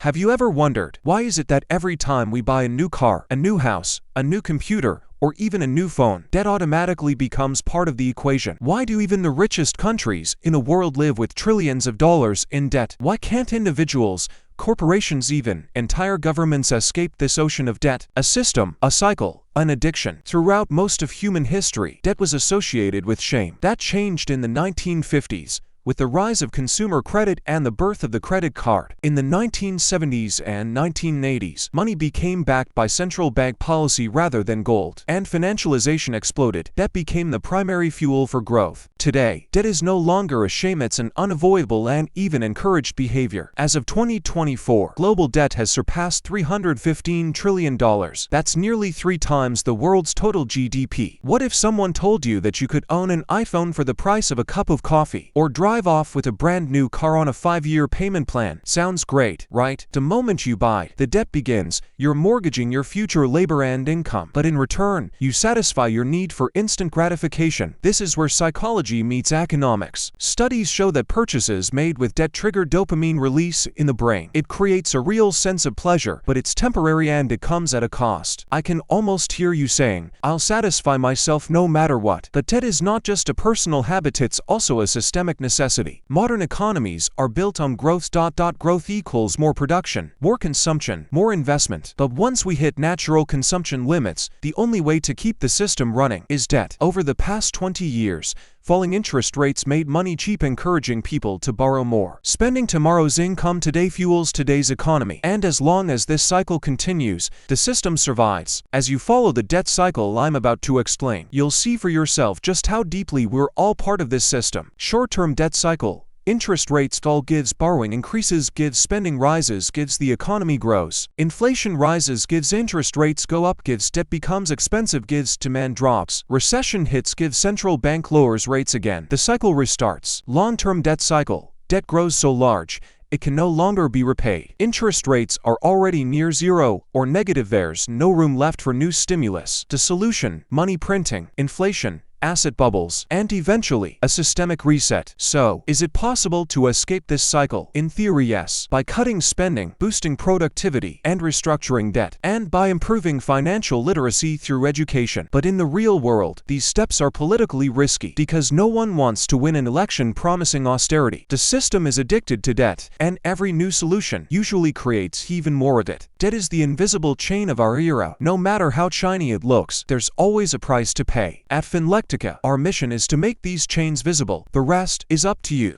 Have you ever wondered, why is it that every time we buy a new car, a new house, a new computer, or even a new phone, debt automatically becomes part of the equation? Why do even the richest countries in the world live with trillions of dollars in debt? Why can't individuals, corporations, even entire governments escape this ocean of debt? A system, a cycle, an addiction. Throughout most of human history, debt was associated with shame. That changed in the 1950s. With the rise of consumer credit and the birth of the credit card. In the 1970s and 1980s, money became backed by central bank policy rather than gold, and financialization exploded. Debt became the primary fuel for growth. Today, debt is no longer a shame, it's an unavoidable and even encouraged behavior. As of 2024, global debt has surpassed $315 trillion. That's nearly 3 times the world's total GDP. What if someone told you that you could own an iPhone for the price of a cup of coffee, or drive off with a brand new car on a 5-year payment plan? Sounds great, right? The moment you buy, the debt begins. You're mortgaging your future labor and income. But in return, you satisfy your need for instant gratification. This is where psychology meets economics. Studies show that purchases made with debt trigger dopamine release in the brain. It creates a real sense of pleasure, but it's temporary and it comes at a cost. I can almost hear you saying, "I'll satisfy myself no matter what." But debt is not just a personal habit, it's also a systemic necessity. Modern economies are built on growth. Growth equals more production, more consumption, more investment. But once we hit natural consumption limits, the only way to keep the system running is debt. Over the past 20 years, falling interest rates made money cheap, encouraging people to borrow more. Spending tomorrow's income today fuels today's economy. And as long as this cycle continues, the system survives. As you follow the debt cycle I'm about to explain, you'll see for yourself just how deeply we're all part of this system. Short-term debt cycle. Interest rates fall gives borrowing increases, gives spending rises, gives the economy grows. Inflation rises, gives interest rates go up, gives debt becomes expensive, gives demand drops. Recession hits, gives central bank lowers rates again. The cycle restarts. Long-term debt cycle. Debt grows so large, it can no longer be repaid. Interest rates are already near zero or negative. There's no room left for new stimulus. The solution: money printing, inflation, asset bubbles, and eventually a systemic reset. So, is it possible to escape this cycle? In theory, yes. By cutting spending, boosting productivity, and restructuring debt, and by improving financial literacy through education. But in the real world, these steps are politically risky because no one wants to win an election promising austerity. The system is addicted to debt, and every new solution usually creates even more of it. Debt is the invisible chain of our era. No matter how shiny it looks, there's always a price to pay. At Finlectica, our mission is to make these chains visible. The rest is up to you.